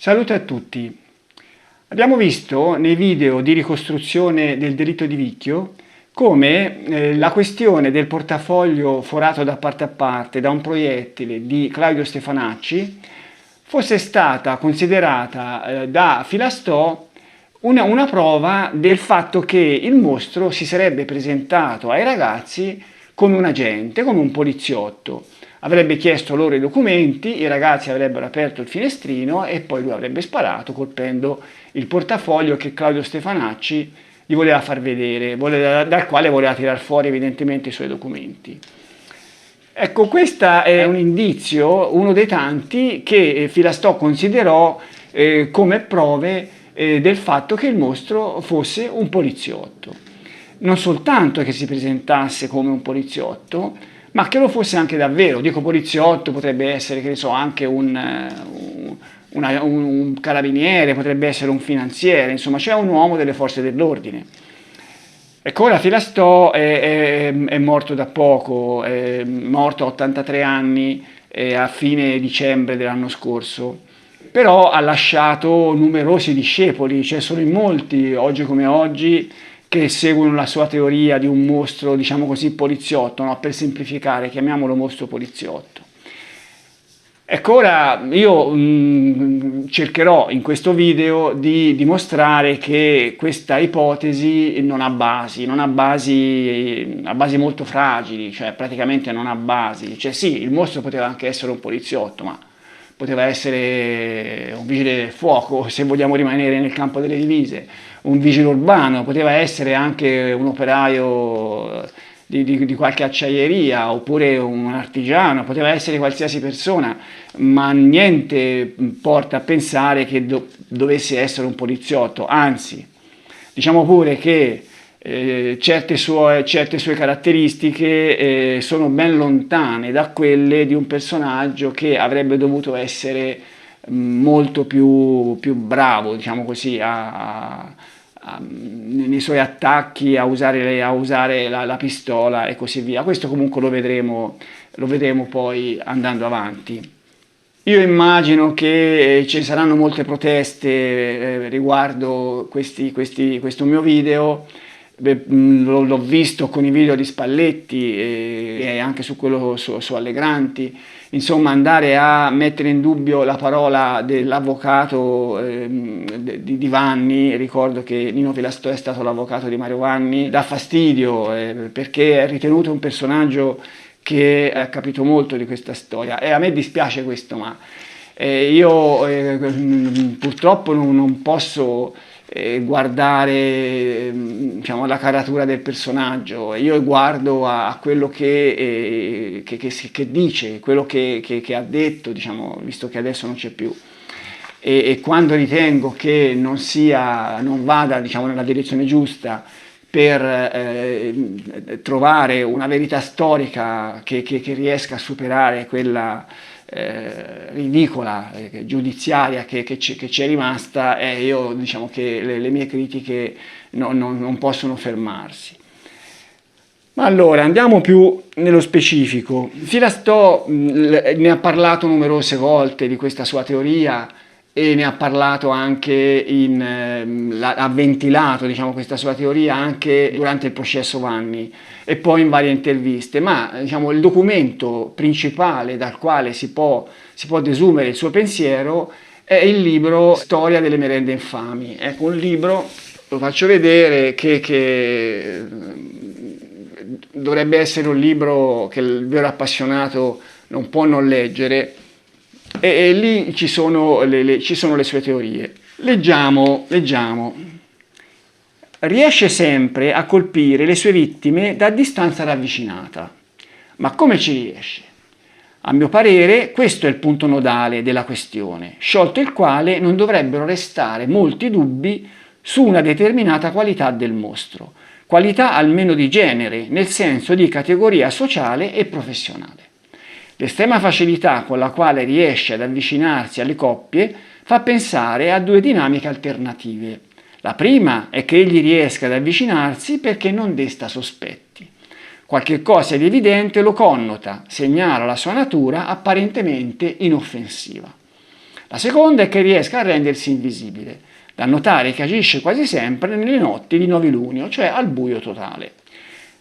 Salute a tutti. Abbiamo visto nei video di ricostruzione del delitto di Vicchio come la questione del portafoglio forato da parte a parte da un proiettile di Claudio Stefanacci fosse stata considerata da Filastò una prova del fatto che il mostro si sarebbe presentato ai ragazzi come un agente, come un poliziotto. Avrebbe chiesto loro i documenti, i ragazzi avrebbero aperto il finestrino e poi lui avrebbe sparato colpendo il portafoglio che Claudio Stefanacci gli voleva far vedere, dal quale voleva tirar fuori evidentemente i suoi documenti. Ecco, questo è un indizio, uno dei tanti, che Filastò considerò come prove del fatto che il mostro fosse un poliziotto. Non soltanto che si presentasse come un poliziotto, ma che lo fosse anche davvero. Dico poliziotto, potrebbe essere, che ne so, anche un carabiniere, potrebbe essere un finanziere, insomma c'è un uomo delle forze dell'ordine. Ecco, ora Filastò è morto da poco, è morto a 83 anni a fine dicembre dell'anno scorso, però ha lasciato numerosi discepoli, cioè sono in molti, oggi come oggi, che seguono la sua teoria di un mostro, diciamo così, poliziotto, no? Per semplificare, chiamiamolo mostro poliziotto. Ecco, ora io cercherò in questo video di dimostrare che questa ipotesi non ha basi molto fragili, cioè praticamente non ha basi. Cioè sì, il mostro poteva anche essere un poliziotto, ma poteva essere un vigile del fuoco, se vogliamo rimanere nel campo delle divise, un vigile urbano, poteva essere anche un operaio di qualche acciaieria, oppure un artigiano, poteva essere qualsiasi persona, ma niente porta a pensare che dovesse essere un poliziotto, anzi, diciamo pure che certe sue caratteristiche sono ben lontane da quelle di un personaggio che avrebbe dovuto essere molto più bravo, diciamo così, nei suoi attacchi a usare la pistola e così via. Questo comunque lo vedremo poi andando avanti. Io immagino che ci saranno molte proteste riguardo questo mio video. L'ho visto con i video di Spalletti e anche su quello su Allegranti. Insomma, andare a mettere in dubbio la parola dell'avvocato di Vanni, ricordo che Nino Filastò è stato l'avvocato di Mario Vanni, dà fastidio perché è ritenuto un personaggio che ha capito molto di questa storia e a me dispiace questo, ma io purtroppo non posso guardare diciamo, la caratura del personaggio, io guardo a quello che dice, quello che ha detto, diciamo, visto che adesso non c'è più. E quando ritengo che non vada diciamo, nella direzione giusta per trovare una verità storica che riesca a superare quella ridicola giudiziaria che ci è rimasta, io diciamo che le mie critiche non possono fermarsi. Ma allora andiamo più nello specifico. Filastò ne ha parlato numerose volte di questa sua teoria e ne ha parlato anche ha ventilato diciamo, questa sua teoria anche durante il processo Vanni e poi in varie interviste, ma diciamo, il documento principale dal quale si può desumere il suo pensiero è il libro Storia delle merende infami. Ecco, un libro, lo faccio vedere, che dovrebbe essere un libro che il vero appassionato non può non leggere, e lì ci sono le sue teorie. Leggiamo. Riesce sempre a colpire le sue vittime da distanza ravvicinata. Ma come ci riesce? A mio parere questo è il punto nodale della questione, sciolto il quale non dovrebbero restare molti dubbi su una determinata qualità del mostro, qualità almeno di genere, nel senso di categoria sociale e professionale. L'estrema facilità con la quale riesce ad avvicinarsi alle coppie fa pensare a due dinamiche alternative. La prima è che egli riesca ad avvicinarsi perché non desta sospetti. Qualche cosa di evidente lo connota, segnala la sua natura apparentemente inoffensiva. La seconda è che riesca a rendersi invisibile, da notare che agisce quasi sempre nelle notti di novilunio, cioè al buio totale.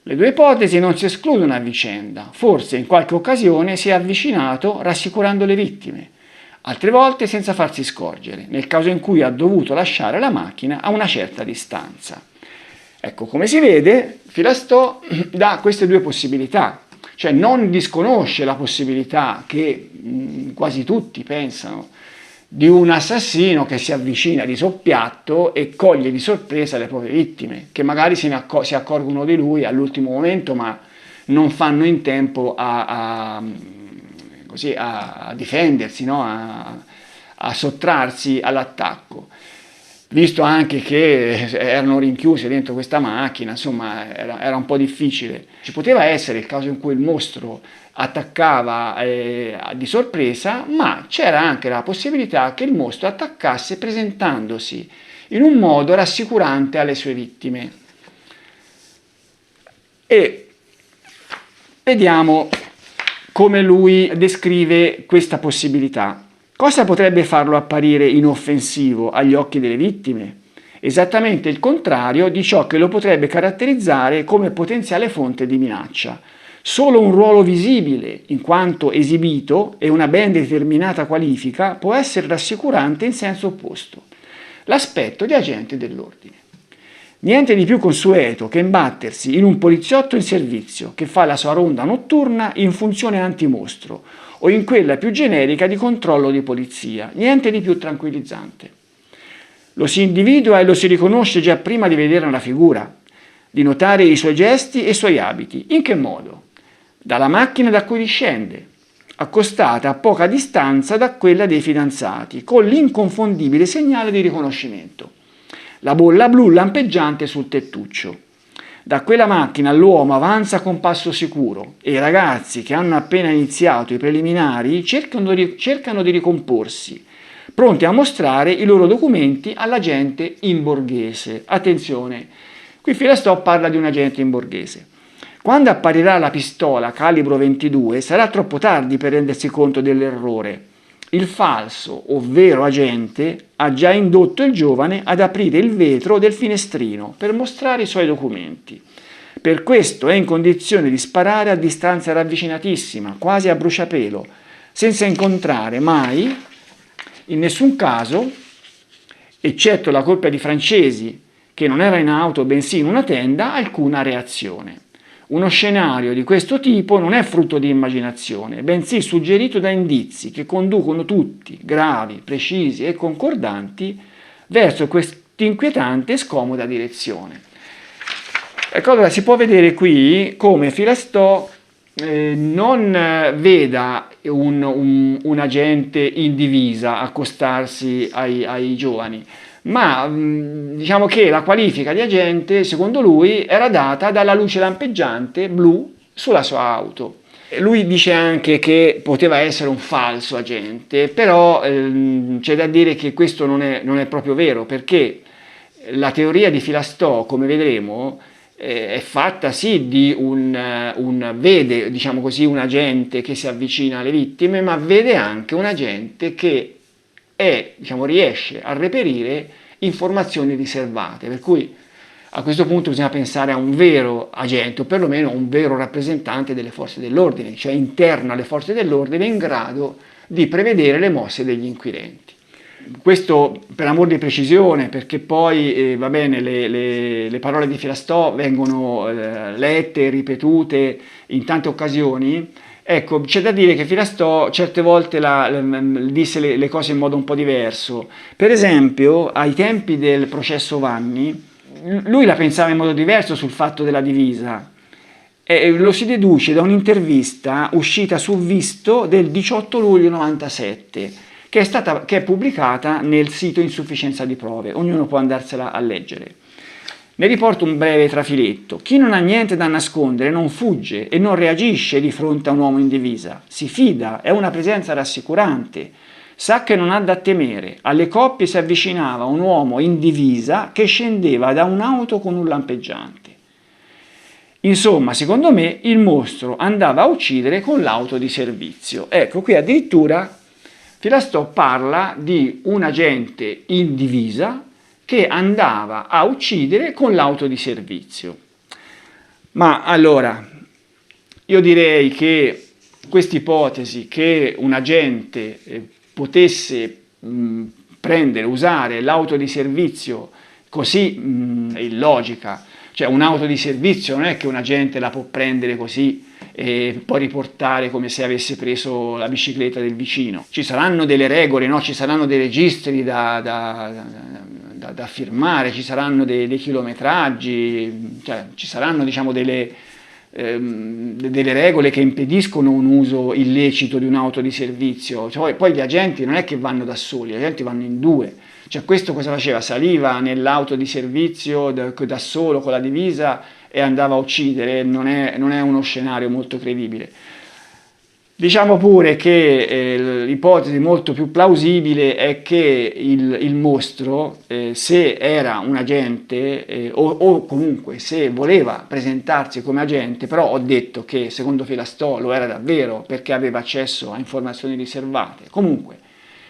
Le due ipotesi non si escludono a vicenda, forse in qualche occasione si è avvicinato rassicurando le vittime, altre volte senza farsi scorgere, nel caso in cui ha dovuto lasciare la macchina a una certa distanza. Ecco, come si vede, Filastò dà queste due possibilità, cioè non disconosce la possibilità che quasi tutti pensano di un assassino che si avvicina di soppiatto e coglie di sorpresa le proprie vittime, che magari si accorgono di lui all'ultimo momento, ma non fanno in tempo a difendersi, no? a sottrarsi all'attacco. Visto anche che erano rinchiusi dentro questa macchina, insomma era un po' difficile. Ci poteva essere il caso in cui il mostro attaccava di sorpresa, ma c'era anche la possibilità che il mostro attaccasse presentandosi in un modo rassicurante alle sue vittime. E vediamo come lui descrive questa possibilità. Cosa potrebbe farlo apparire inoffensivo agli occhi delle vittime? Esattamente il contrario di ciò che lo potrebbe caratterizzare come potenziale fonte di minaccia. Solo un ruolo visibile, in quanto esibito, e una ben determinata qualifica può essere rassicurante in senso opposto. L'aspetto di agente dell'ordine. Niente di più consueto che imbattersi in un poliziotto in servizio che fa la sua ronda notturna in funzione antimostro o in quella più generica di controllo di polizia, niente di più tranquillizzante. Lo si individua e lo si riconosce già prima di vederne la figura, di notare i suoi gesti e i suoi abiti. In che modo? Dalla macchina da cui discende, accostata a poca distanza da quella dei fidanzati, con l'inconfondibile segnale di riconoscimento. La bolla blu lampeggiante sul tettuccio. Da quella macchina l'uomo avanza con passo sicuro e i ragazzi che hanno appena iniziato i preliminari cercano di ricomporsi, pronti a mostrare i loro documenti all'agente in borghese. Attenzione, qui Filastò parla di un agente in borghese. Quando apparirà la pistola calibro 22 sarà troppo tardi per rendersi conto dell'errore. Il falso, ovvero agente, ha già indotto il giovane ad aprire il vetro del finestrino per mostrare i suoi documenti. Per questo è in condizione di sparare a distanza ravvicinatissima, quasi a bruciapelo, senza incontrare mai, in nessun caso, eccetto la coppia di francesi, che non era in auto bensì in una tenda, alcuna reazione. Uno scenario di questo tipo non è frutto di immaginazione, bensì suggerito da indizi che conducono tutti, gravi, precisi e concordanti, verso quest'inquietante e scomoda direzione. Ecco, allora si può vedere qui come Filastò non veda un agente in divisa accostarsi ai giovani, ma diciamo che la qualifica di agente, secondo lui, era data dalla luce lampeggiante blu sulla sua auto. Lui dice anche che poteva essere un falso agente, però c'è da dire che questo non è proprio vero, perché la teoria di Filastò, come vedremo, è fatta sì di vede, diciamo così, un agente che si avvicina alle vittime, ma vede anche un agente che riesce a reperire informazioni riservate, per cui a questo punto bisogna pensare a un vero agente, o perlomeno un vero rappresentante delle forze dell'ordine, cioè interno alle forze dell'ordine, in grado di prevedere le mosse degli inquirenti. Questo per amor di precisione, perché poi va bene, le parole di Filastò vengono lette e ripetute in tante occasioni. Ecco, c'è da dire che Filastò certe volte disse le cose in modo un po' diverso. Per esempio, ai tempi del processo Vanni, lui la pensava in modo diverso sul fatto della divisa. Lo si deduce da un'intervista uscita su Visto del 18 luglio 97, che è pubblicata nel sito Insufficienza di prove. Ognuno può andarsela a leggere. Ne riporto un breve trafiletto. Chi non ha niente da nascondere non fugge e non reagisce di fronte a un uomo in divisa. Si fida, è una presenza rassicurante. Sa che non ha da temere. Alle coppie si avvicinava un uomo in divisa che scendeva da un'auto con un lampeggiante. Insomma, secondo me, il mostro andava a uccidere con l'auto di servizio. Ecco, qui addirittura Filastò parla di un agente in divisa che andava a uccidere con l'auto di servizio. Ma allora, io direi che questa ipotesi che un agente potesse usare l'auto di servizio così è illogica. Cioè un'auto di servizio non è che un agente la può prendere così e poi riportare come se avesse preso la bicicletta del vicino. Ci saranno delle regole, no? Ci saranno dei registri da firmare, ci saranno dei chilometraggi, cioè, ci saranno diciamo delle regole che impediscono un uso illecito di un'auto di servizio. Cioè, poi gli agenti non è che vanno da soli, gli agenti vanno in due. Cioè questo cosa faceva? Saliva nell'auto di servizio da solo con la divisa e andava a uccidere, non è uno scenario molto credibile. Diciamo pure che l'ipotesi molto più plausibile è che il mostro, se era un agente o comunque se voleva presentarsi come agente, però ho detto che secondo Filastò lo era davvero perché aveva accesso a informazioni riservate, comunque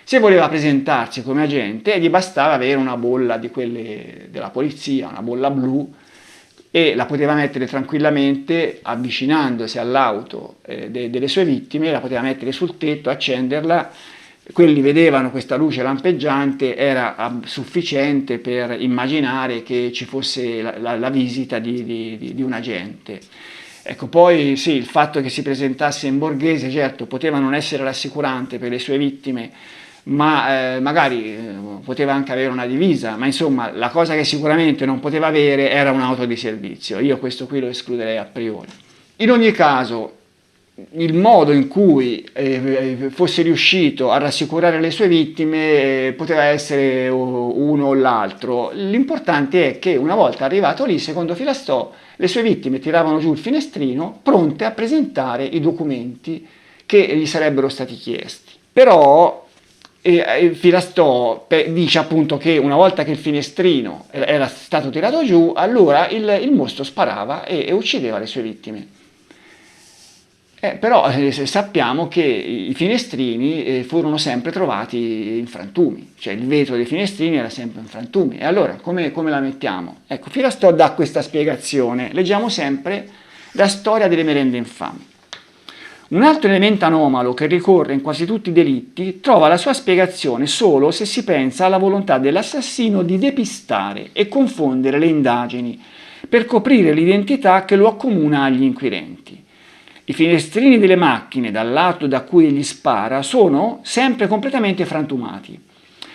se voleva presentarsi come agente gli bastava avere una bolla di quelle della polizia, una bolla blu, e la poteva mettere tranquillamente avvicinandosi all'auto delle sue vittime, la poteva mettere sul tetto, accenderla, quelli vedevano questa luce lampeggiante, era sufficiente per immaginare che ci fosse la visita di un agente. Ecco, poi sì, il fatto che si presentasse in borghese, certo, poteva non essere rassicurante per le sue vittime, ma magari poteva anche avere una divisa, ma insomma la cosa che sicuramente non poteva avere era un'auto di servizio. Io questo qui lo escluderei a priori. In ogni caso, il modo in cui fosse riuscito a rassicurare le sue vittime poteva essere uno o l'altro. L'importante è che una volta arrivato lì, secondo Filastò, le sue vittime tiravano giù il finestrino pronte a presentare i documenti che gli sarebbero stati chiesti. Però Filastò dice appunto che una volta che il finestrino era stato tirato giù, allora il mostro sparava e uccideva le sue vittime. Però sappiamo che i finestrini furono sempre trovati in frantumi, cioè il vetro dei finestrini era sempre in frantumi. E allora come la mettiamo? Ecco, Filastò dà questa spiegazione. Leggiamo sempre la storia delle merende infami. Un altro elemento anomalo che ricorre in quasi tutti i delitti trova la sua spiegazione solo se si pensa alla volontà dell'assassino di depistare e confondere le indagini per coprire l'identità che lo accomuna agli inquirenti. I finestrini delle macchine dal lato da cui egli spara sono sempre completamente frantumati.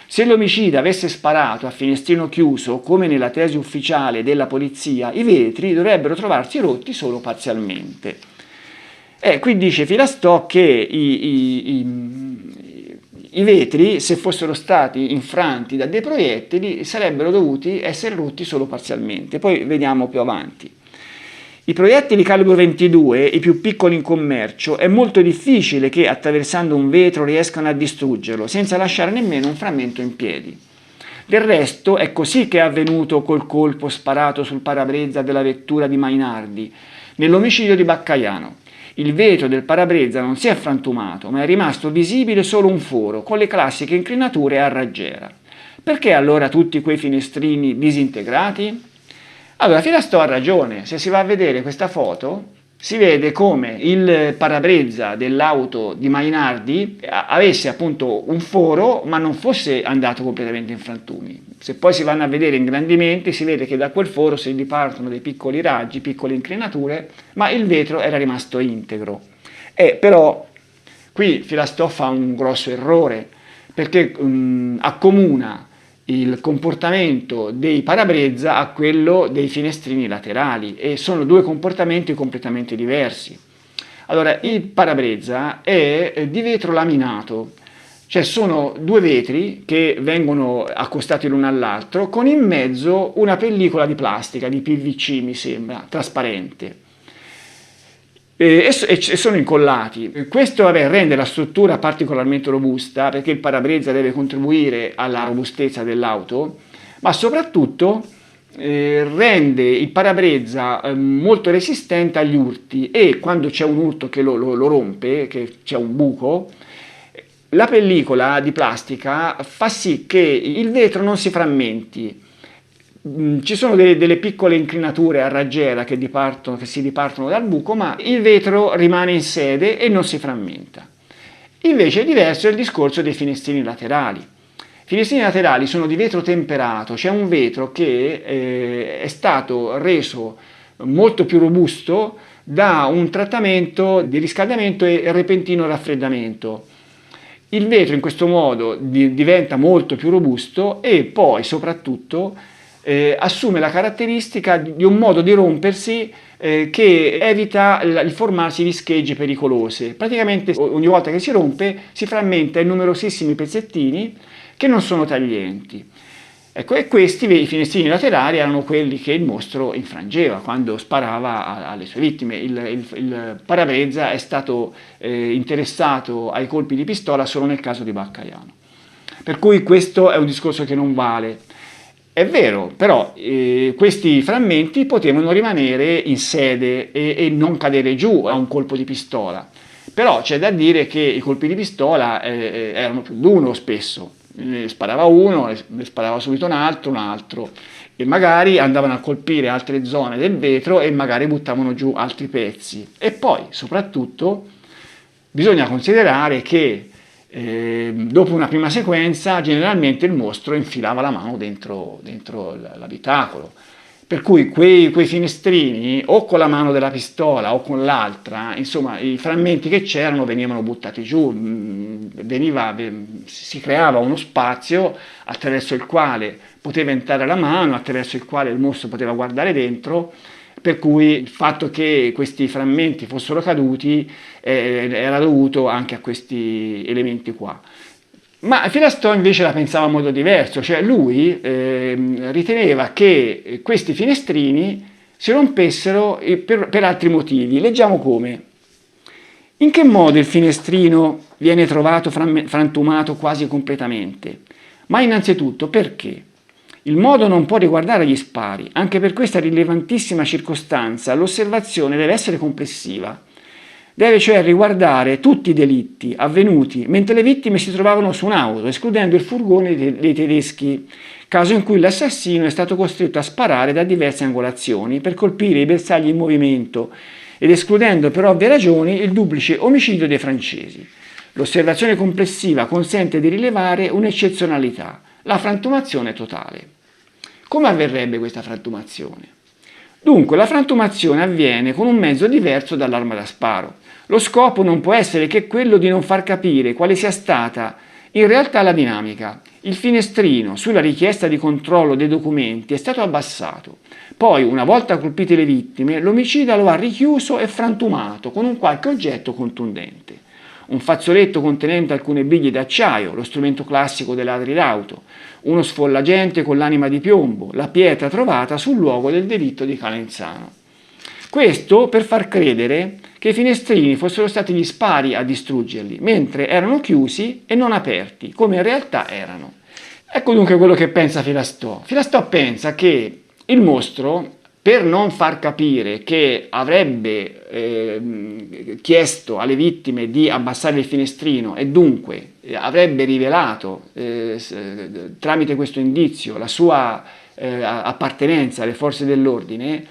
Se l'omicida avesse sparato a finestrino chiuso, come nella tesi ufficiale della polizia, i vetri dovrebbero trovarsi rotti solo parzialmente. Qui dice Filastò che i vetri, se fossero stati infranti da dei proiettili, sarebbero dovuti essere rotti solo parzialmente. Poi vediamo più avanti. I proiettili calibro 22, i più piccoli in commercio, è molto difficile che attraversando un vetro riescano a distruggerlo, senza lasciare nemmeno un frammento in piedi. Del resto è così che è avvenuto col colpo sparato sul parabrezza della vettura di Mainardi, nell'omicidio di Baccaiano. Il vetro del parabrezza non si è frantumato, ma è rimasto visibile solo un foro, con le classiche incrinature a raggiera. Perché allora tutti quei finestrini disintegrati? Allora, Filastò ha ragione. Se si va a vedere questa foto, si vede come il parabrezza dell'auto di Mainardi avesse appunto un foro, ma non fosse andato completamente in frantumi. Se poi si vanno a vedere ingrandimenti, si vede che da quel foro si dipartono dei piccoli raggi, piccole incrinature, ma il vetro era rimasto integro. Però qui Filastò fa un grosso errore, perché accomuna il comportamento dei parabrezza a quello dei finestrini laterali, e sono due comportamenti completamente diversi. Allora, il parabrezza è di vetro laminato, cioè sono due vetri che vengono accostati l'uno all'altro con in mezzo una pellicola di plastica, di PVC mi sembra, trasparente. E sono incollati. Questo rende la struttura particolarmente robusta, perché il parabrezza deve contribuire alla robustezza dell'auto, ma soprattutto rende il parabrezza molto resistente agli urti, e quando c'è un urto che lo rompe, che c'è un buco, La pellicola di plastica fa sì che il vetro non si frammenti. Ci sono delle piccole inclinature a raggiera che si dipartono dal buco, ma il vetro rimane in sede e non si frammenta. Invece è diverso il discorso dei finestrini laterali. I finestrini laterali sono di vetro temperato, c'è un vetro che è stato reso molto più robusto da un trattamento di riscaldamento e repentino raffreddamento. Il vetro in questo modo diventa molto più robusto e poi soprattutto assume la caratteristica di un modo di rompersi che evita il formarsi di schegge pericolose. Praticamente ogni volta che si rompe si frammenta in numerosissimi pezzettini che non sono taglienti. Ecco, e questi i finestrini laterali erano quelli che il mostro infrangeva quando sparava alle sue vittime. Il parabrezza è stato interessato ai colpi di pistola solo nel caso di Baccaiano. Per cui questo è un discorso che non vale. È vero, però questi frammenti potevano rimanere in sede e non cadere giù a un colpo di pistola. Però c'è da dire che i colpi di pistola erano più di uno spesso. Ne sparava uno, ne sparava subito un altro e magari andavano a colpire altre zone del vetro e magari buttavano giù altri pezzi. E poi soprattutto bisogna considerare che dopo una prima sequenza generalmente il mostro infilava la mano dentro l'abitacolo. Per cui quei finestrini o con la mano della pistola o con l'altra, insomma i frammenti che c'erano venivano buttati giù, si creava uno spazio attraverso il quale poteva entrare la mano, attraverso il quale il mostro poteva guardare dentro, per cui il fatto che questi frammenti fossero caduti era dovuto anche a questi elementi qua. Ma Filastò invece la pensava in modo diverso, cioè lui riteneva che questi finestrini si rompessero per altri motivi. Leggiamo come. In che modo il finestrino viene trovato frantumato quasi completamente? Ma innanzitutto perché? Il modo non può riguardare gli spari, anche per questa rilevantissima circostanza l'osservazione deve essere complessiva. Deve cioè riguardare tutti i delitti avvenuti mentre le vittime si trovavano su un'auto, escludendo il furgone dei tedeschi, caso in cui l'assassino è stato costretto a sparare da diverse angolazioni per colpire i bersagli in movimento ed escludendo per ovvie ragioni il duplice omicidio dei francesi. L'osservazione complessiva consente di rilevare un'eccezionalità, la frantumazione totale. Come avverrebbe questa frantumazione? Dunque, la frantumazione avviene con un mezzo diverso dall'arma da sparo. Lo scopo non può essere che quello di non far capire quale sia stata in realtà la dinamica. Il finestrino, sulla richiesta di controllo dei documenti, è stato abbassato. Poi, una volta colpite le vittime, l'omicida lo ha richiuso e frantumato con un qualche oggetto contundente. Un fazzoletto contenente alcune biglie d'acciaio, lo strumento classico dei ladri d'auto, uno sfollagente con l'anima di piombo, la pietra trovata sul luogo del delitto di Calenzano. Questo per far credere che i finestrini fossero stati gli spari a distruggerli, mentre erano chiusi e non aperti, come in realtà erano. Ecco dunque quello che pensa Filastò. Filastò pensa che il mostro, per non far capire che avrebbe chiesto alle vittime di abbassare il finestrino e dunque avrebbe rivelato tramite questo indizio la sua appartenenza alle forze dell'ordine,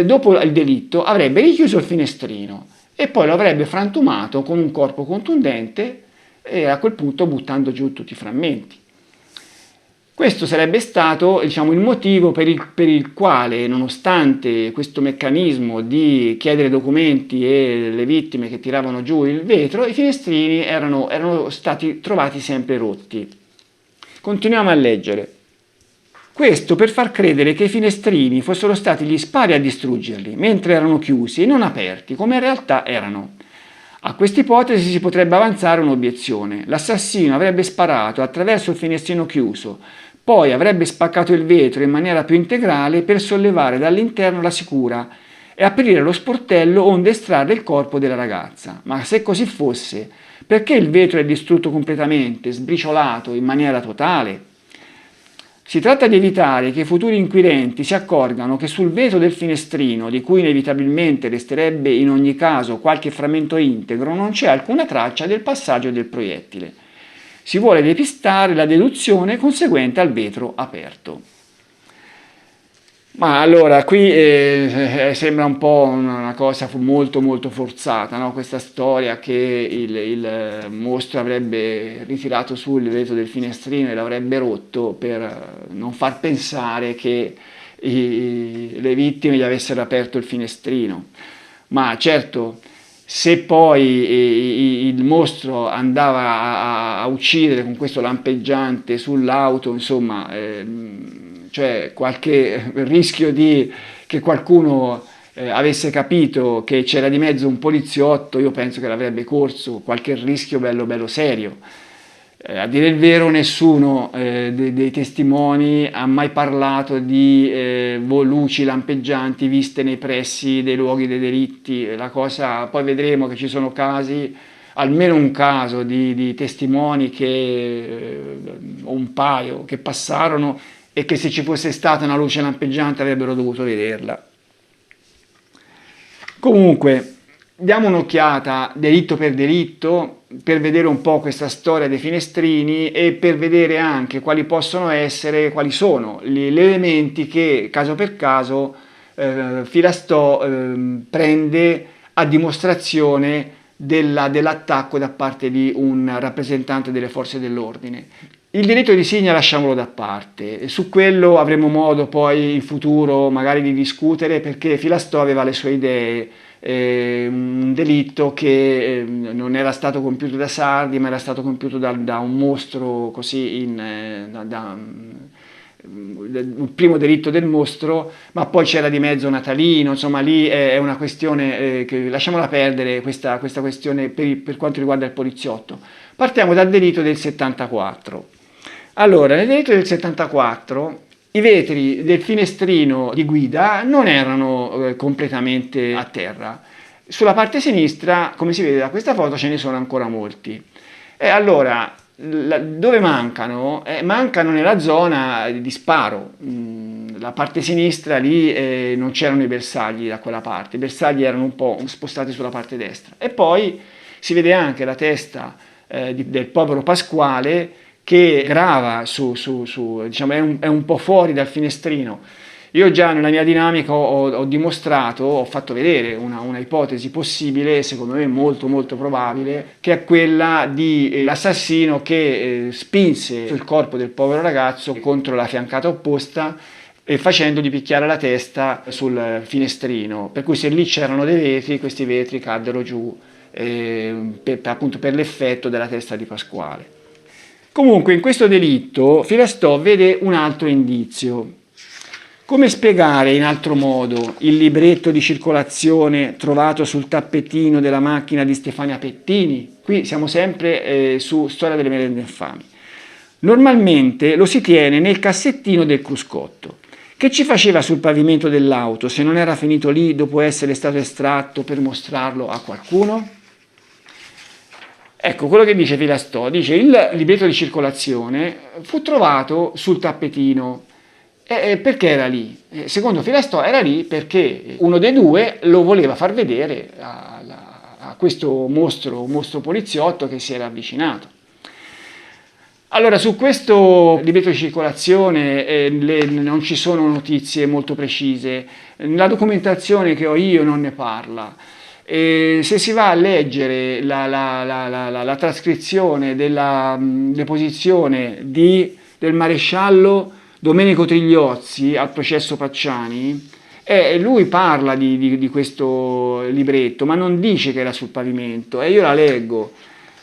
dopo il delitto avrebbe richiuso il finestrino e poi lo avrebbe frantumato con un corpo contundente e a quel punto buttando giù tutti i frammenti. Questo sarebbe stato, diciamo, il motivo per il quale, nonostante questo meccanismo di chiedere documenti e le vittime che tiravano giù il vetro, i finestrini erano stati trovati sempre rotti. Continuiamo a leggere. Questo per far credere che i finestrini fossero stati gli spari a distruggerli, mentre erano chiusi e non aperti, come in realtà erano. A questa ipotesi si potrebbe avanzare un'obiezione. L'assassino avrebbe sparato attraverso il finestrino chiuso, poi avrebbe spaccato il vetro in maniera più integrale per sollevare dall'interno la sicura e aprire lo sportello onde estrarre il corpo della ragazza. Ma se così fosse, perché il vetro è distrutto completamente, sbriciolato in maniera totale? Si tratta di evitare che i futuri inquirenti si accorgano che sul vetro del finestrino, di cui inevitabilmente resterebbe in ogni caso qualche frammento integro, non c'è alcuna traccia del passaggio del proiettile. Si vuole depistare la deduzione conseguente al vetro aperto. Ma allora, qui sembra un po' una cosa molto molto forzata, no? Questa storia che il mostro avrebbe ritirato su il vetro del finestrino e l'avrebbe rotto per non far pensare che le vittime gli avessero aperto il finestrino. Ma certo, se poi il mostro andava a uccidere con questo lampeggiante sull'auto, insomma, cioè qualche rischio di che qualcuno avesse capito che c'era di mezzo un poliziotto, io penso che l'avrebbe corso, qualche rischio bello bello serio. A dire il vero, nessuno dei testimoni ha mai parlato di luci lampeggianti viste nei pressi dei luoghi dei delitti. La cosa, poi vedremo che ci sono casi, almeno un caso di testimoni o un paio che passarono e che se ci fosse stata una luce lampeggiante avrebbero dovuto vederla. Comunque, diamo un'occhiata delitto per vedere un po' questa storia dei finestrini e per vedere anche quali sono gli elementi che caso per caso Filastò prende a dimostrazione dell'attacco da parte di un rappresentante delle forze dell'ordine. Il diritto di signa lasciamolo da parte, su quello avremo modo poi in futuro magari di discutere, perché Filastò aveva le sue idee, un delitto che non era stato compiuto da Sardi, ma era stato compiuto da un mostro così, il primo delitto del mostro, ma poi c'era di mezzo Natalino, insomma lì è una questione che lasciamola perdere, questa questione per quanto riguarda il poliziotto. Partiamo dal delitto del 74. Allora, nel delitto del 74 i vetri del finestrino di guida non erano completamente a terra. Sulla parte sinistra, come si vede da questa foto, ce ne sono ancora molti. E allora, dove mancano? Mancano nella zona di sparo. La parte sinistra lì non c'erano i bersagli da quella parte, i bersagli erano un po' spostati sulla parte destra. E poi si vede anche la testa del povero Pasquale, che grava diciamo, è un po' fuori dal finestrino. Io già nella mia dinamica ho dimostrato, ho fatto vedere una ipotesi possibile, secondo me molto molto probabile, che è quella di l'assassino che spinse il corpo del povero ragazzo contro la fiancata opposta e facendogli picchiare la testa sul finestrino, per cui se lì c'erano dei vetri, questi vetri caddero giù appunto per l'effetto della testa di Pasquale. Comunque in questo delitto Filastò vede un altro indizio. Come spiegare in altro modo il libretto di circolazione trovato sul tappetino della macchina di Stefania Pettini? Qui siamo sempre su Storia delle merende infami. Normalmente lo si tiene nel cassettino del cruscotto. Che ci faceva sul pavimento dell'auto se non era finito lì dopo essere stato estratto per mostrarlo a qualcuno? Ecco, quello che dice Filastò, dice il libretto di circolazione fu trovato sul tappetino. Perché era lì? Secondo Filastò era lì perché uno dei due lo voleva far vedere a questo mostro poliziotto che si era avvicinato. Allora, su questo libretto di circolazione non ci sono notizie molto precise, la documentazione che ho io non ne parla. E se si va a leggere la trascrizione della deposizione del maresciallo Domenico Trigliozzi al processo Pacciani, lui parla di questo libretto, ma non dice che era sul pavimento, e io la leggo,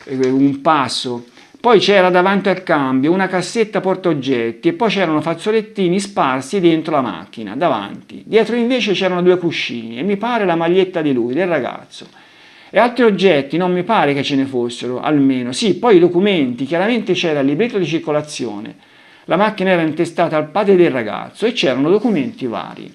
un passo. Poi c'era davanti al cambio una cassetta portaoggetti e poi c'erano fazzolettini sparsi dentro la macchina, davanti. Dietro invece c'erano due cuscini e mi pare la maglietta di lui, del ragazzo. E altri oggetti non mi pare che ce ne fossero, almeno. Sì, poi i documenti, chiaramente c'era il libretto di circolazione. La macchina era intestata al padre del ragazzo e c'erano documenti vari.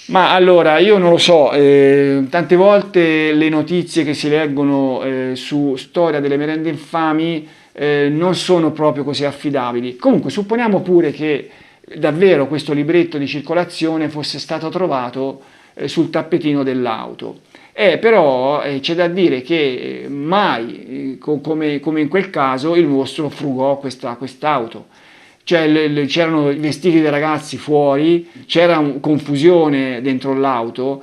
Ma allora, io non lo so, tante volte le notizie che si leggono su Storia delle merende infami non sono proprio così affidabili. Comunque supponiamo pure che davvero questo libretto di circolazione fosse stato trovato sul tappetino dell'auto. Però c'è da dire che mai, come in quel caso, il mostro frugò quest'auto. Cioè, c'erano i vestiti dei ragazzi fuori, c'era confusione dentro l'auto.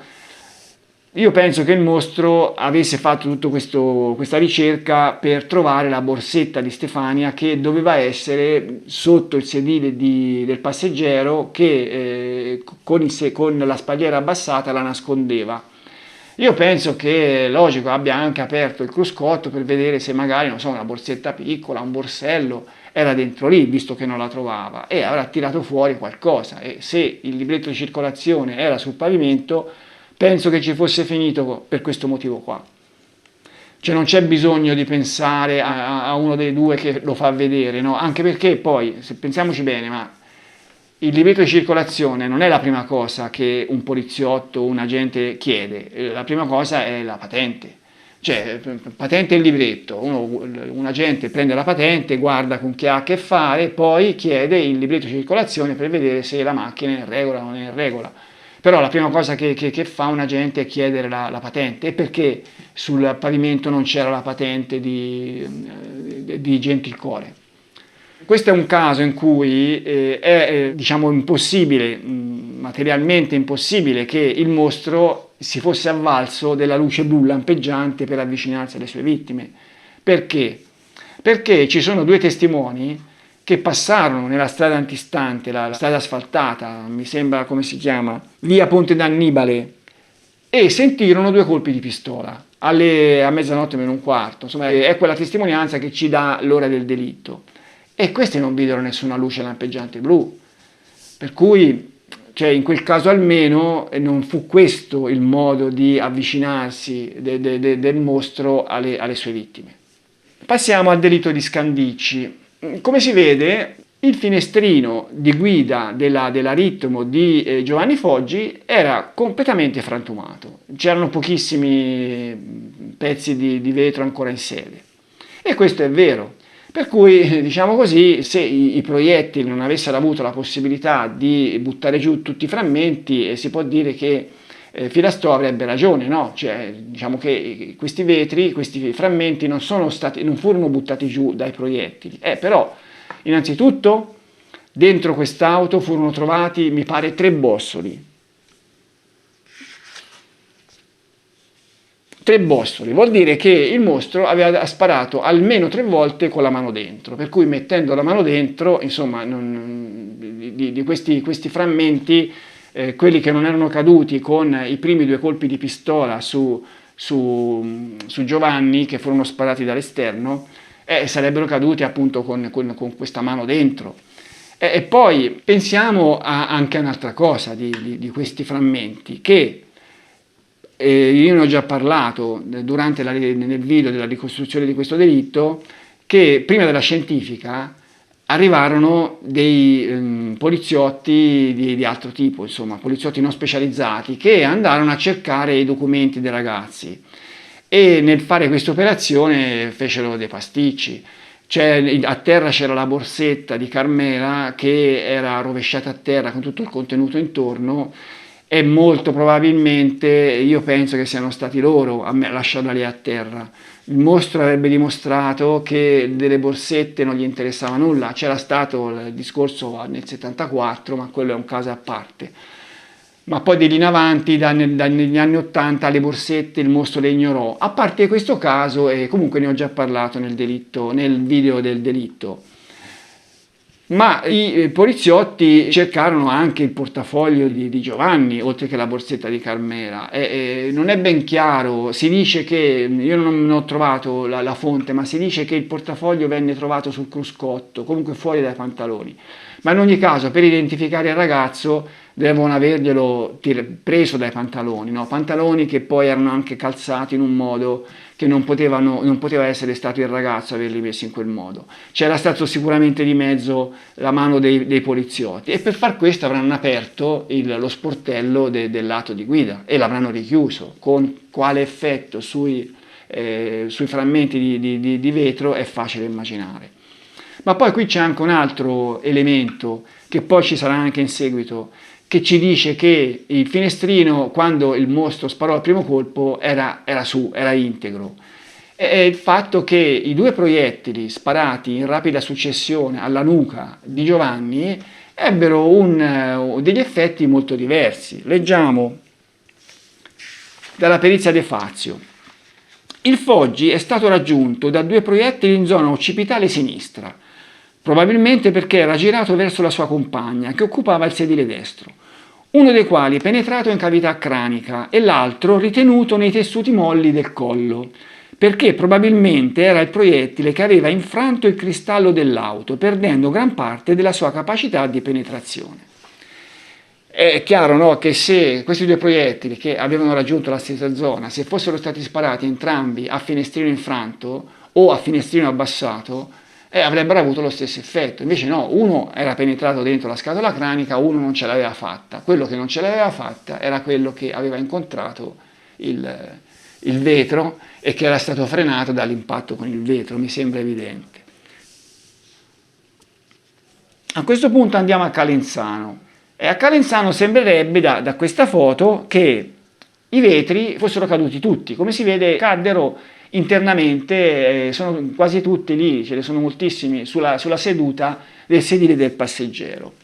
Io penso che il mostro avesse fatto tutta questa ricerca per trovare la borsetta di Stefania che doveva essere sotto il sedile del passeggero che con la spalliera abbassata la nascondeva. Io penso che, logico, abbia anche aperto il cruscotto per vedere se magari, non so, una borsetta piccola, un borsello era dentro lì, visto che non la trovava, e avrà tirato fuori qualcosa. E se il libretto di circolazione era sul pavimento, penso che ci fosse finito per questo motivo qua. Cioè non c'è bisogno di pensare a uno dei due che lo fa vedere, no? Anche perché poi, se pensiamoci bene, ma il libretto di circolazione non è la prima cosa che un poliziotto o un agente chiede, la prima cosa è la patente. Cioè, patente e il libretto, un agente prende la patente, guarda con chi ha a che fare, poi chiede il libretto di circolazione per vedere se la macchina è in regola o non è in regola. Però la prima cosa che fa un agente è chiedere la patente. E perché sul pavimento non c'era la patente di Gentilcore? Questo è un caso in cui è diciamo impossibile, materialmente impossibile, che il mostro si fosse avvalso della luce blu lampeggiante per avvicinarsi alle sue vittime. Perché? Perché ci sono due testimoni che passarono nella strada antistante, la strada asfaltata, mi sembra come si chiama, via Ponte d'Annibale, e sentirono due colpi di pistola a mezzanotte meno un quarto. Insomma, è quella testimonianza che ci dà l'ora del delitto. E questi non videro nessuna luce lampeggiante blu, per cui cioè, in quel caso almeno non fu questo il modo di avvicinarsi del mostro alle sue vittime. Passiamo al delitto di Scandicci. Come si vede, il finestrino di guida della Ritmo di Giovanni Foggi era completamente frantumato, c'erano pochissimi pezzi di vetro ancora in sede. E questo è vero. Per cui, diciamo così, se i proiettili non avessero avuto la possibilità di buttare giù tutti i frammenti, si può dire che Filastò avrebbe ragione, no? Cioè, diciamo che questi vetri, questi frammenti non furono buttati giù dai proiettili. Però, innanzitutto, dentro quest'auto furono trovati, mi pare, 3 bossoli. 3 bossoli, vuol dire che il mostro aveva sparato almeno 3 volte con la mano dentro, per cui mettendo la mano dentro, insomma, di questi frammenti, quelli che non erano caduti con i primi 2 colpi di pistola su Giovanni, che furono sparati dall'esterno, sarebbero caduti appunto con questa mano dentro. E poi pensiamo anche a un'altra cosa di questi frammenti, che io ne ho già parlato nel video della ricostruzione di questo delitto, che prima della scientifica arrivarono dei poliziotti di altro tipo, insomma, poliziotti non specializzati, che andarono a cercare i documenti dei ragazzi e nel fare questa operazione fecero dei pasticci. A terra c'era la borsetta di Carmela che era rovesciata a terra con tutto il contenuto intorno, e molto probabilmente io penso che siano stati loro a lasciarla lì a terra. Il mostro avrebbe dimostrato che delle borsette non gli interessava nulla. C'era stato il discorso nel 74, ma quello è un caso a parte. Ma poi di lì in avanti, dagli anni 80, le borsette il mostro le ignorò. A parte questo caso, e comunque ne ho già parlato nel video del delitto. Ma i poliziotti cercarono anche il portafoglio di Giovanni, oltre che la borsetta di Carmela. Non è ben chiaro, si dice che, io non ho trovato la fonte, ma si dice che il portafoglio venne trovato sul cruscotto, comunque fuori dai pantaloni. Ma in ogni caso, per identificare il ragazzo, devono averglielo preso dai pantaloni, no? Pantaloni che poi erano anche calzati in un modo che non poteva essere stato il ragazzo a averli messi in quel modo. C'era stato sicuramente di mezzo la mano dei poliziotti, e per far questo avranno aperto lo sportello del lato di guida e l'avranno richiuso, con quale effetto sui sui frammenti di vetro è facile immaginare. Ma poi qui c'è anche un altro elemento che poi ci sarà anche in seguito, che ci dice che il finestrino, quando il mostro sparò il primo colpo, era integro. È il fatto che i due proiettili sparati in rapida successione alla nuca di Giovanni ebbero degli effetti molto diversi. Leggiamo dalla perizia De Fazio. Il Foggi è stato raggiunto da due proiettili in zona occipitale sinistra, probabilmente perché era girato verso la sua compagna, che occupava il sedile destro, uno dei quali penetrato in cavità cranica e l'altro ritenuto nei tessuti molli del collo, perché probabilmente era il proiettile che aveva infranto il cristallo dell'auto, perdendo gran parte della sua capacità di penetrazione. È chiaro, no, che se questi due proiettili che avevano raggiunto la stessa zona, se fossero stati sparati entrambi a finestrino infranto o a finestrino abbassato, avrebbero avuto lo stesso effetto. Invece no, uno era penetrato dentro la scatola cranica, uno non ce l'aveva fatta. Quello che non ce l'aveva fatta era quello che aveva incontrato il vetro e che era stato frenato dall'impatto con il vetro, mi sembra evidente. A questo punto andiamo a Calenzano. E a Calenzano sembrerebbe da questa foto che i vetri fossero caduti tutti. Come si vede, caddero internamente, sono quasi tutti lì, ce ne sono moltissimi sulla seduta del sedile del passeggero.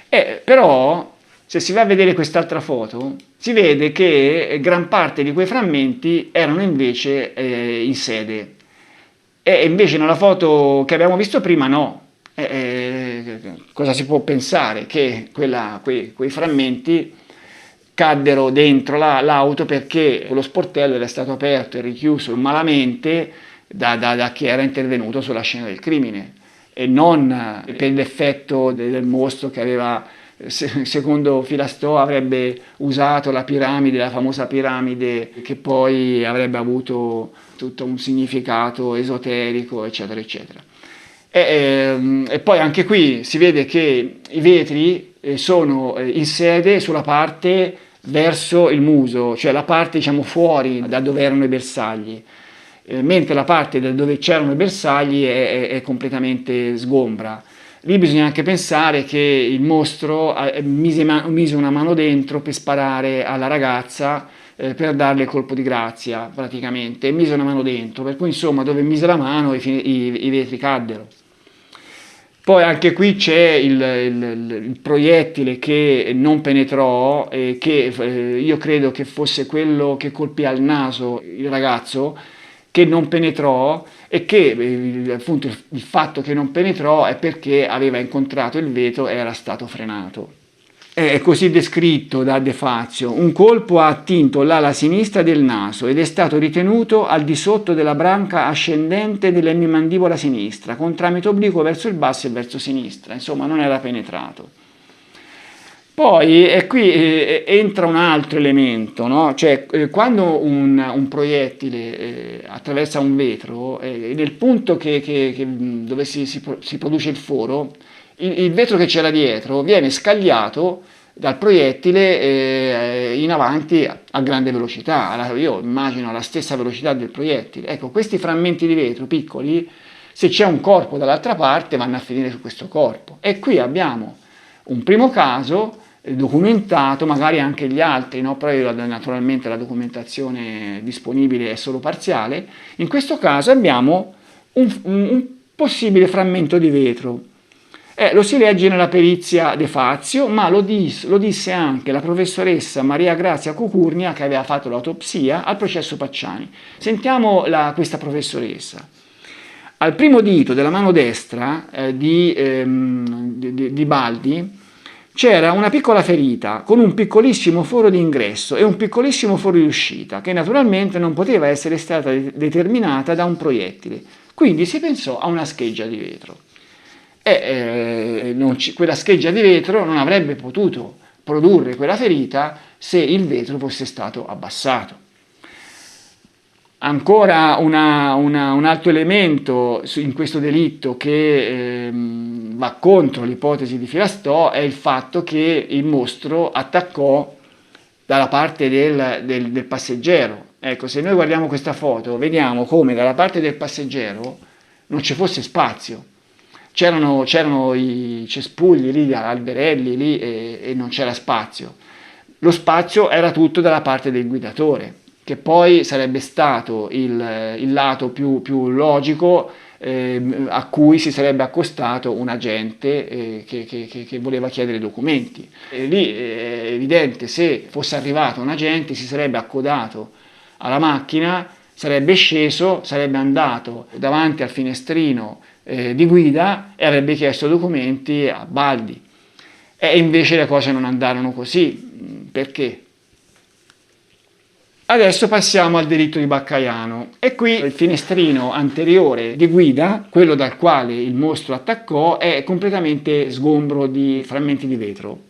Però, se si va a vedere quest'altra foto, si vede che gran parte di quei frammenti erano invece in sede. E invece nella foto che abbiamo visto prima no. Cosa si può pensare? Che quei frammenti caddero dentro l'auto perché lo sportello era stato aperto e richiuso malamente da chi era intervenuto sulla scena del crimine e non per l'effetto del mostro che aveva, secondo Filastò, avrebbe usato la famosa piramide, che poi avrebbe avuto tutto un significato esoterico, eccetera, eccetera. E poi anche qui si vede che i vetri sono in sede sulla parte verso il muso, cioè la parte diciamo fuori da dove erano i bersagli, mentre la parte da dove c'erano i bersagli è completamente sgombra. Lì bisogna anche pensare che il mostro mise una mano dentro per sparare alla ragazza, per darle il colpo di grazia praticamente, e mise una mano dentro, per cui insomma dove mise la mano i vetri caddero. Poi anche qui c'è il proiettile che non penetrò, che io credo che fosse quello che colpì al naso il ragazzo, che non penetrò, e che appunto il fatto che non penetrò è perché aveva incontrato il vetro e era stato frenato. È così descritto da De Fazio: un colpo ha attinto l'ala sinistra del naso ed è stato ritenuto al di sotto della branca ascendente dell'emimandibola sinistra, con tramite obliquo verso il basso e verso sinistra, insomma non era penetrato. Poi qui entra un altro elemento, no? Cioè quando un proiettile attraversa un vetro, nel punto dove si produce il foro, il vetro che c'era dietro viene scagliato dal proiettile in avanti a grande velocità, io immagino alla stessa velocità del proiettile. Ecco, questi frammenti di vetro piccoli, se c'è un corpo dall'altra parte, vanno a finire su questo corpo. E qui abbiamo un primo caso documentato, magari anche gli altri, no? Però naturalmente la documentazione disponibile è solo parziale. In questo caso abbiamo un possibile frammento di vetro. Lo si legge nella perizia De Fazio, ma lo disse anche la professoressa Maria Grazia Cucurnia, che aveva fatto l'autopsia al processo Pacciani. Sentiamo questa professoressa. Al primo dito della mano destra di Baldi c'era una piccola ferita con un piccolissimo foro di ingresso e un piccolissimo foro di uscita, che naturalmente non poteva essere stata determinata da un proiettile. Quindi si pensò a una scheggia di vetro. Quella scheggia di vetro non avrebbe potuto produrre quella ferita se il vetro fosse stato abbassato. Ancora un altro elemento in questo delitto che va contro l'ipotesi di Filastò è il fatto che il mostro attaccò dalla parte del passeggero, Ecco, se noi guardiamo questa foto, vediamo come dalla parte del passeggero non ci fosse spazio. C'erano i cespugli lì, alberelli lì e non c'era spazio. Lo spazio era tutto dalla parte del guidatore, che poi sarebbe stato il lato più logico a cui si sarebbe accostato un agente che voleva chiedere documenti. E lì è evidente, se fosse arrivato un agente si sarebbe accodato alla macchina, sarebbe sceso, sarebbe andato davanti al finestrino di guida e avrebbe chiesto documenti a baldi. E invece le cose non andarono così. Perché? Adesso passiamo al delitto di Baccaiano e qui il finestrino anteriore di guida, quello dal quale il mostro attaccò, è completamente sgombro di frammenti di vetro.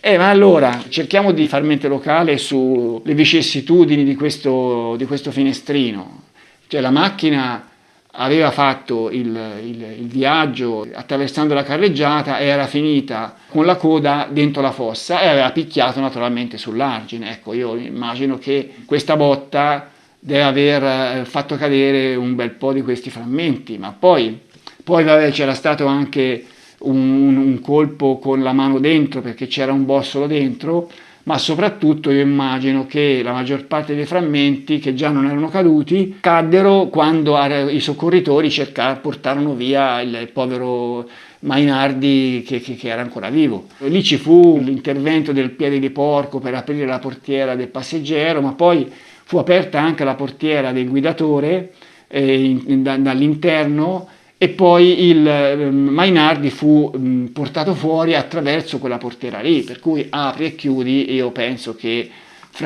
Ma allora cerchiamo di far mente locale sulle vicissitudini di questo finestrino. Cioè la macchina aveva fatto il viaggio attraversando la carreggiata e era finita con la coda dentro la fossa e aveva picchiato naturalmente sull'argine. Ecco, io immagino che questa botta deve aver fatto cadere un bel po' di questi frammenti, ma poi vabbè, c'era stato anche un colpo con la mano dentro perché c'era un bossolo dentro, ma soprattutto io immagino che la maggior parte dei frammenti, che già non erano caduti, caddero quando i soccorritori portarono via il povero Mainardi che era ancora vivo. Lì ci fu l'intervento del piede di porco per aprire la portiera del passeggero, ma poi fu aperta anche la portiera del guidatore dall'interno, e poi il Mainardi fu portato fuori attraverso quella portiera lì, per cui apri e chiudi. Io penso che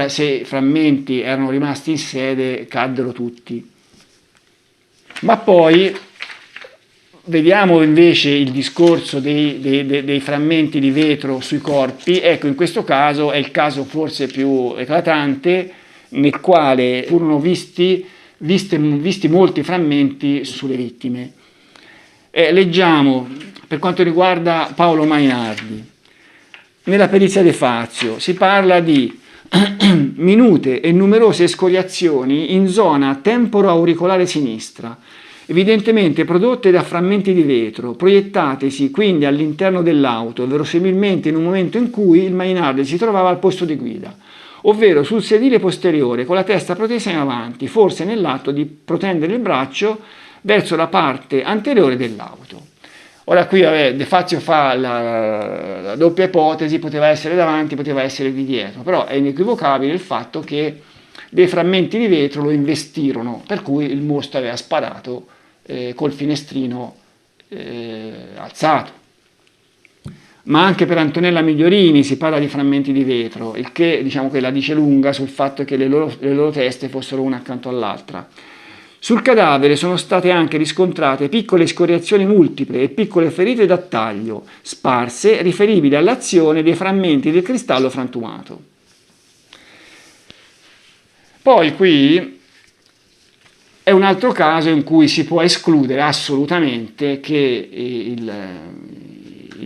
se i frammenti erano rimasti in sede caddero tutti. Ma poi vediamo invece il discorso dei frammenti di vetro sui corpi. Ecco, in questo caso è il caso forse più eclatante, nel quale furono visti molti frammenti sulle vittime. Leggiamo per quanto riguarda Paolo Mainardi. Nella perizia De Fazio si parla di minute e numerose escoriazioni in zona temporo-auricolare sinistra, evidentemente prodotte da frammenti di vetro, proiettatesi quindi all'interno dell'auto, verosimilmente in un momento in cui il Mainardi si trovava al posto di guida, ovvero sul sedile posteriore con la testa protesa in avanti, forse nell'atto di protendere il braccio verso la parte anteriore dell'auto. Ora qui De Fazio fa la doppia ipotesi, poteva essere davanti, poteva essere di dietro, però è inequivocabile il fatto che dei frammenti di vetro lo investirono, per cui il mostro aveva sparato col finestrino alzato. Ma anche per Antonella Migliorini si parla di frammenti di vetro, il che diciamo che la dice lunga sul fatto che le loro teste fossero una accanto all'altra. Sul cadavere sono state anche riscontrate piccole scoriazioni multiple e piccole ferite da taglio, sparse, riferibili all'azione dei frammenti del cristallo frantumato. Poi qui è un altro caso in cui si può escludere assolutamente che il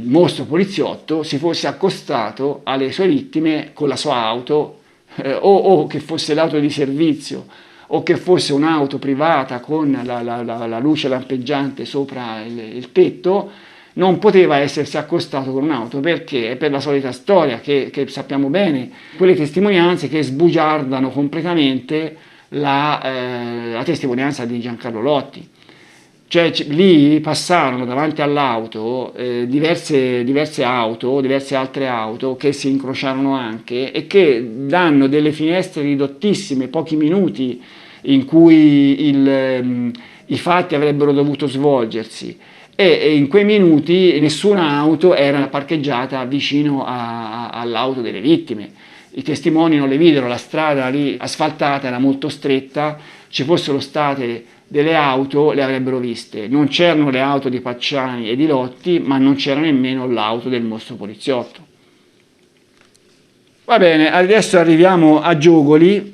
mostro poliziotto si fosse accostato alle sue vittime con la sua auto, o che fosse l'auto di servizio, o che fosse un'auto privata con la luce lampeggiante sopra il tetto. Non poteva essersi accostato con un'auto, perché è per la solita storia che sappiamo bene, quelle testimonianze che sbugiardano completamente la testimonianza di Giancarlo Lotti. Cioè lì passarono davanti all'auto diverse altre auto che si incrociarono anche e che danno delle finestre ridottissime, pochi minuti in cui i fatti avrebbero dovuto svolgersi, e in quei minuti nessuna auto era parcheggiata vicino all'auto delle vittime. I testimoni non le videro, la strada lì asfaltata era molto stretta, ci fossero state delle auto le avrebbero viste. Non c'erano le auto di Pacciani e di Lotti, ma non c'era nemmeno l'auto del mostro poliziotto. Va bene, adesso arriviamo a Giogoli,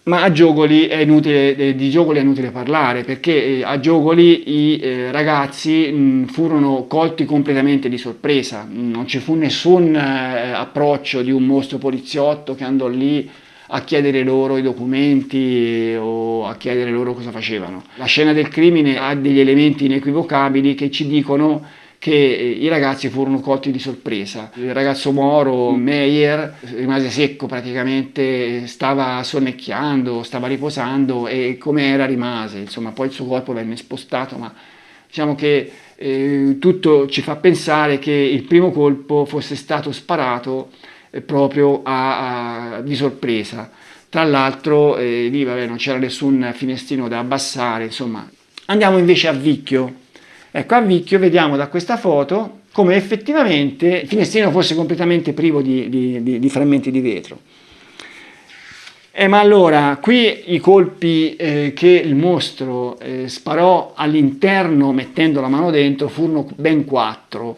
ma di Giogoli è inutile parlare, perché a Giogoli i ragazzi furono colti completamente di sorpresa. Non ci fu nessun approccio di un mostro poliziotto che andò lì a chiedere loro i documenti o a chiedere loro cosa facevano. La scena del crimine ha degli elementi inequivocabili che ci dicono che i ragazzi furono colti di sorpresa. Il ragazzo Moro, Meyer, rimase secco praticamente, stava sonnecchiando, stava riposando e come era rimase. Insomma, poi il suo corpo venne spostato, ma diciamo che tutto ci fa pensare che il primo colpo fosse stato sparato proprio di sorpresa. Tra l'altro lì vabbè, non c'era nessun finestrino da abbassare, insomma. Andiamo invece a Vicchio. Ecco, a Vicchio vediamo da questa foto come effettivamente il finestrino fosse completamente privo di frammenti di vetro. Ma allora, qui i colpi che il mostro sparò all'interno mettendo la mano dentro furono ben 4.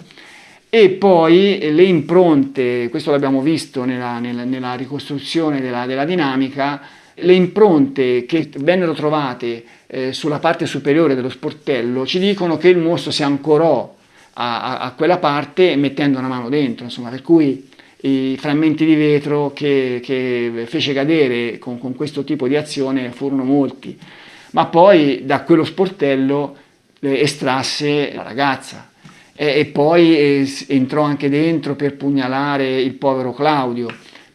E poi le impronte, questo l'abbiamo visto nella ricostruzione della dinamica, le impronte che vennero trovate sulla parte superiore dello sportello ci dicono che il mostro si ancorò a quella parte mettendo una mano dentro, insomma, per cui i frammenti di vetro che fece cadere con questo tipo di azione furono molti, ma poi da quello sportello estrasse la ragazza e poi entrò anche dentro per pugnalare il povero Claudio.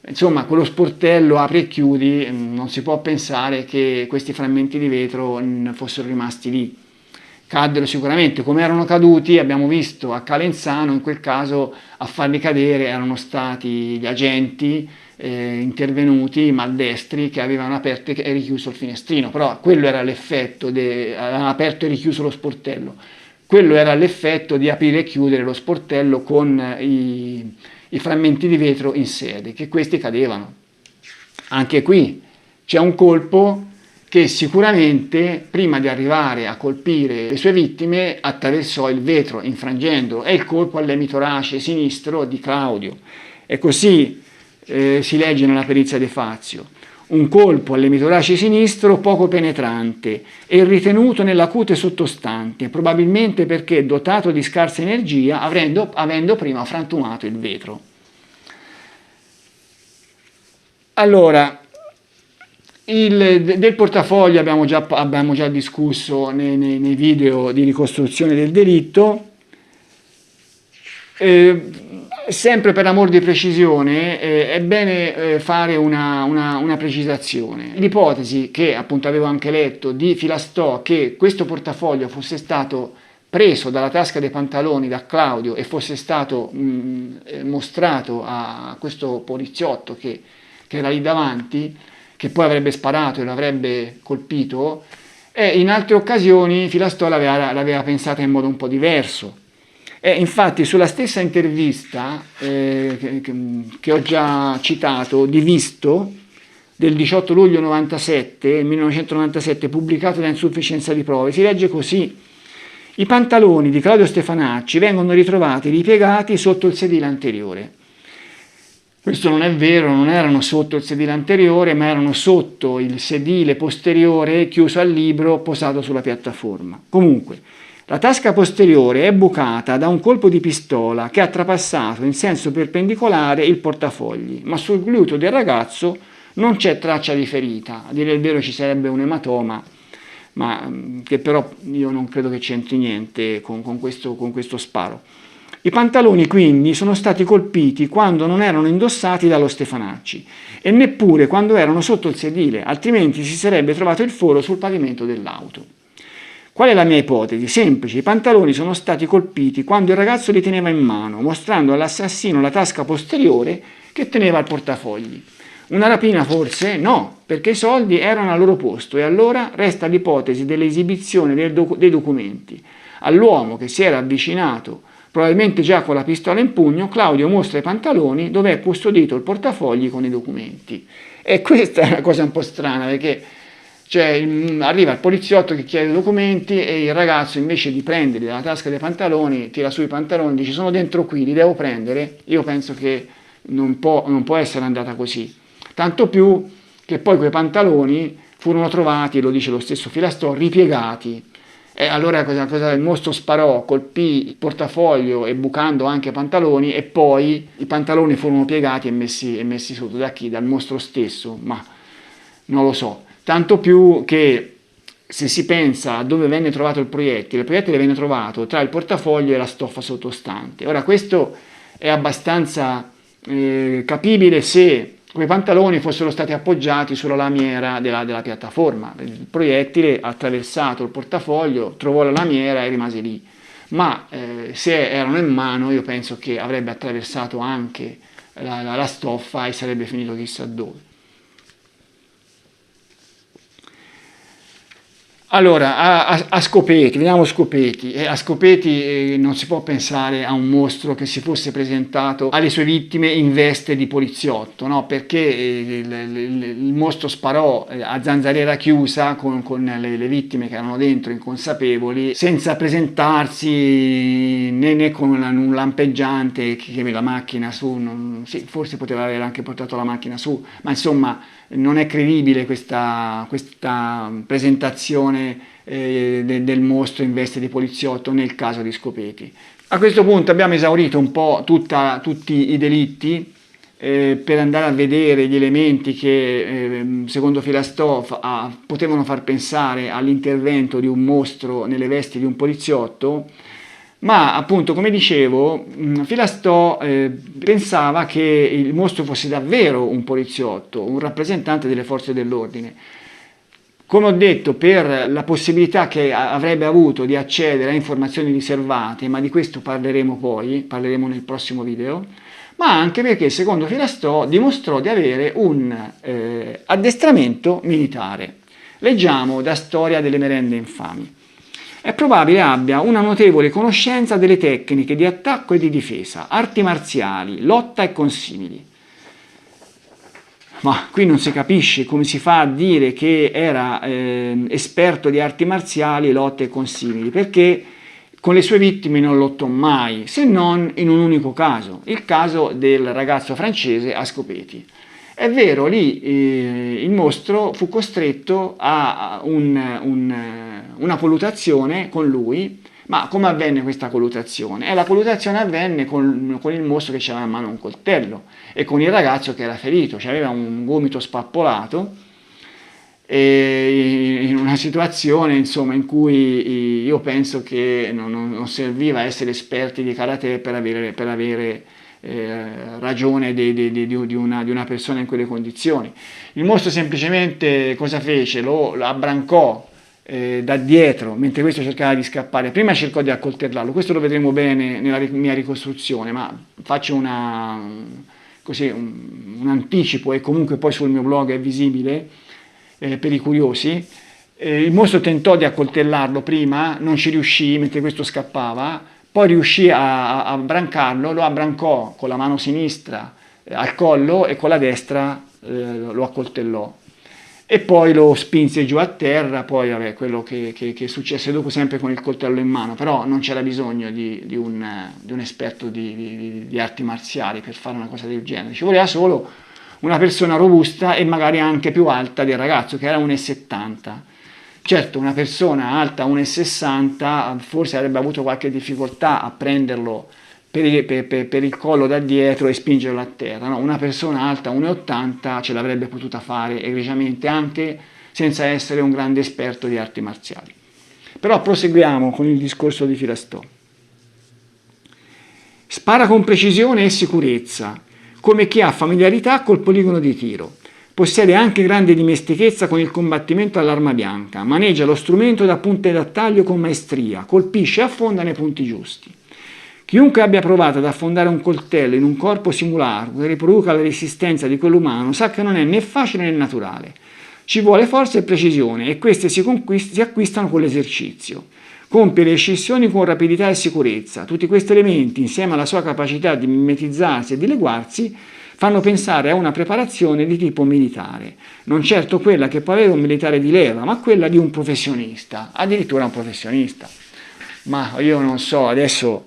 Insomma, quello sportello apri e chiudi, non si può pensare che questi frammenti di vetro fossero rimasti lì. Caddero sicuramente, come erano caduti, abbiamo visto a Calenzano, in quel caso a farli cadere erano stati gli agenti intervenuti, maldestri, che avevano aperto e richiuso il finestrino, però quello era l'effetto, avevano aperto e richiuso lo sportello. Quello era l'effetto di aprire e chiudere lo sportello con i frammenti di vetro in sede, che questi cadevano. Anche qui c'è un colpo che sicuramente prima di arrivare a colpire le sue vittime attraversò il vetro infrangendolo, è il colpo all'emitorace sinistro di Claudio. E così si legge nella perizia De Fazio: un colpo all'emitorace sinistro poco penetrante e ritenuto nella cute sottostante, probabilmente perché dotato di scarsa energia, avendo prima frantumato il vetro. Allora, del portafoglio abbiamo già discusso nei video di ricostruzione del delitto. Sempre per amor di precisione è bene fare una precisazione. L'ipotesi, che appunto avevo anche letto, di Filastò, che questo portafoglio fosse stato preso dalla tasca dei pantaloni da Claudio e fosse stato mostrato a questo poliziotto che era lì davanti, che poi avrebbe sparato e l'avrebbe colpito, e in altre occasioni Filastò l'aveva pensata in modo un po' diverso. E infatti sulla stessa intervista che ho già citato di Visto del 18 luglio 1997, pubblicata da Insufficienza di Prove, si legge così: i pantaloni di Claudio Stefanacci vengono ritrovati ripiegati sotto il sedile anteriore. Questo non è vero, non erano sotto il sedile anteriore, ma erano sotto il sedile posteriore chiuso al libro posato sulla piattaforma. Comunque, la tasca posteriore è bucata da un colpo di pistola che ha trapassato in senso perpendicolare il portafogli, ma sul gluteo del ragazzo non c'è traccia di ferita. A dire il vero ci sarebbe un ematoma, ma che però io non credo che c'entri niente con questo sparo. I pantaloni quindi sono stati colpiti quando non erano indossati dallo Stefanacci e neppure quando erano sotto il sedile, altrimenti si sarebbe trovato il foro sul pavimento dell'auto. Qual è la mia ipotesi? Semplice: i pantaloni sono stati colpiti quando il ragazzo li teneva in mano, mostrando all'assassino la tasca posteriore che teneva il portafogli. Una rapina forse? No, perché i soldi erano al loro posto e allora resta l'ipotesi dell'esibizione dei documenti. All'uomo che si era avvicinato, probabilmente già con la pistola in pugno, Claudio mostra i pantaloni dove è custodito il portafogli con i documenti. E questa è una cosa un po' strana, perché arriva il poliziotto che chiede i documenti e il ragazzo, invece di prenderli dalla tasca dei pantaloni, tira su i pantaloni, dice: sono dentro qui, li devo prendere. Io penso che non può essere andata così, tanto più che poi quei pantaloni furono trovati, lo dice lo stesso Filastò, ripiegati. E allora il mostro sparò, colpì il portafoglio e bucando anche i pantaloni, e poi i pantaloni furono piegati e messi sotto. Da chi? Dal mostro stesso? Ma non lo so. Tanto più che se si pensa a dove venne trovato il proiettile venne trovato tra il portafoglio e la stoffa sottostante. Ora questo è abbastanza capibile se quei pantaloni fossero stati appoggiati sulla lamiera della piattaforma. Il proiettile ha attraversato il portafoglio, trovò la lamiera e rimase lì. Ma se erano in mano, io penso che avrebbe attraversato anche la stoffa e sarebbe finito chissà dove. Allora, a Scopeti, vediamo Scopeti. A Scopeti non si può pensare a un mostro che si fosse presentato alle sue vittime in veste di poliziotto, no? Perché il mostro sparò a zanzariera chiusa con le vittime che erano dentro inconsapevoli, senza presentarsi né con un lampeggiante che la macchina su, sì, forse poteva aver anche portato la macchina su, ma insomma non è credibile questa presentazione del mostro in veste di poliziotto nel caso di Scopeti. A questo punto abbiamo esaurito un po' tutti i delitti per andare a vedere gli elementi che secondo Filastov potevano far pensare all'intervento di un mostro nelle vesti di un poliziotto. Ma appunto, come dicevo, Filastò pensava che il mostro fosse davvero un poliziotto, un rappresentante delle forze dell'ordine. Come ho detto, per la possibilità che avrebbe avuto di accedere a informazioni riservate, ma di questo parleremo nel prossimo video, ma anche perché secondo Filastò dimostrò di avere un addestramento militare. Leggiamo da Storia delle merende infami. È probabile abbia una notevole conoscenza delle tecniche di attacco e di difesa, arti marziali, lotta e consimili. Ma qui non si capisce come si fa a dire che era esperto di arti marziali, lotte e consimili, perché con le sue vittime non lottò mai, se non in un unico caso, il caso del ragazzo francese a Scopeti. È vero, lì il mostro fu costretto a una colluttazione con lui, ma come avvenne questa colluttazione? La colluttazione avvenne con il mostro che aveva in mano un coltello e con il ragazzo che era ferito, aveva un gomito spappolato, e in una situazione insomma in cui io penso che non serviva essere esperti di karate per avere ragione di una persona in quelle condizioni. Il mostro semplicemente cosa fece? Lo abbrancò da dietro mentre questo cercava di scappare. Prima cercò di accoltellarlo, questo lo vedremo bene nella mia ricostruzione, ma faccio un anticipo, e comunque poi sul mio blog è visibile per i curiosi. Il mostro tentò di accoltellarlo prima, non ci riuscì mentre questo scappava, poi riuscì a abbrancarlo, lo abbrancò con la mano sinistra al collo e con la destra lo accoltellò. E poi lo spinse giù a terra, poi vabbè, quello che successe dopo sempre con il coltello in mano, però non c'era bisogno di un esperto di arti marziali per fare una cosa del genere, ci voleva solo una persona robusta e magari anche più alta del ragazzo, che era 1,70 m. Certo, una persona alta 1,60 m forse avrebbe avuto qualche difficoltà a prenderlo per il collo da dietro e spingerlo a terra, no? Una persona alta 1,80 m ce l'avrebbe potuta fare egregiamente anche senza essere un grande esperto di arti marziali. Però proseguiamo con il discorso di Filastò. Spara con precisione e sicurezza, come chi ha familiarità col poligono di tiro. Possiede anche grande dimestichezza con il combattimento all'arma bianca, maneggia lo strumento da punte da taglio con maestria, colpisce e affonda nei punti giusti. Chiunque abbia provato ad affondare un coltello in un corpo simulacro che riproduca la resistenza di quello umano sa che non è né facile né naturale. Ci vuole forza e precisione, e queste si acquistano con l'esercizio. Compie le scissioni con rapidità e sicurezza. Tutti questi elementi, insieme alla sua capacità di mimetizzarsi e dileguarsi, fanno pensare a una preparazione di tipo militare. Non certo quella che può avere un militare di leva, ma quella di un professionista, addirittura un professionista. Ma io non so, adesso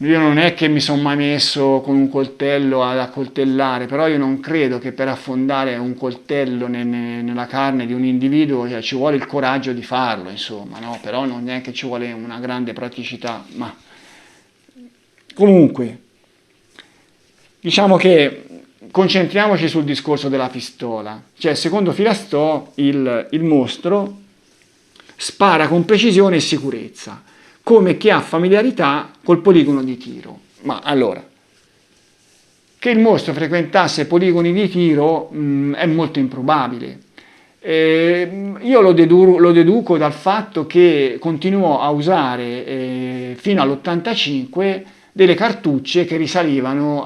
Io non è che mi sono mai messo con un coltello ad accoltellare, però io non credo che per affondare un coltello nella carne di un individuo ci vuole il coraggio di farlo, insomma, no? Però non è che ci vuole una grande praticità, ma comunque, diciamo che concentriamoci sul discorso della pistola. Cioè, secondo Filastò, il mostro spara con precisione e sicurezza, come chi ha familiarità col poligono di tiro. Ma allora, che il mostro frequentasse poligoni di tiro è molto improbabile. Io lo deduco dal fatto che continuò a usare fino all'85 delle cartucce che risalivano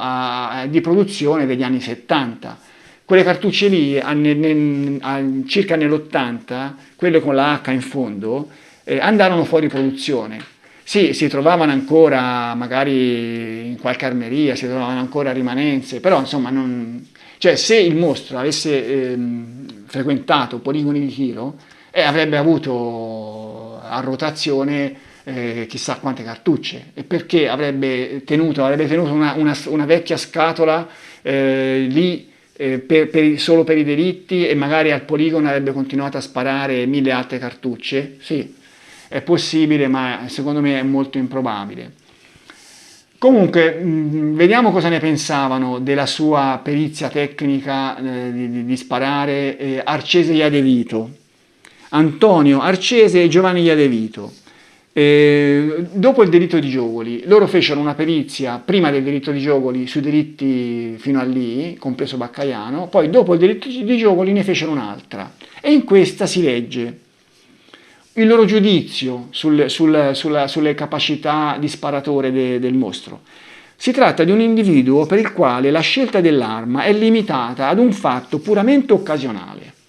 di produzione degli anni 70. Quelle cartucce lì, circa nell'80, quelle con la H in fondo, andarono fuori produzione. Sì, si trovavano ancora magari in qualche armeria, si trovavano ancora rimanenze, però insomma cioè, se il mostro avesse frequentato poligoni di tiro, avrebbe avuto a rotazione chissà quante cartucce, e perché avrebbe tenuto una vecchia scatola lì solo per i delitti, e magari al poligono avrebbe continuato a sparare 1000 altre cartucce? Sì, è possibile, ma secondo me è molto improbabile. Comunque, vediamo cosa ne pensavano della sua perizia tecnica di sparare Arcese Iadevito, Antonio Arcese e Giovanni Iadevito. Dopo il delitto di Giogoli, loro fecero una perizia prima del delitto di Giogoli sui delitti fino a lì, compreso Baccaiano, poi dopo il delitto di Giogoli ne fecero un'altra, e in questa si legge il loro giudizio sulle capacità di sparatore del mostro. Si tratta di un individuo per il quale la scelta dell'arma è limitata ad un fatto puramente occasionale,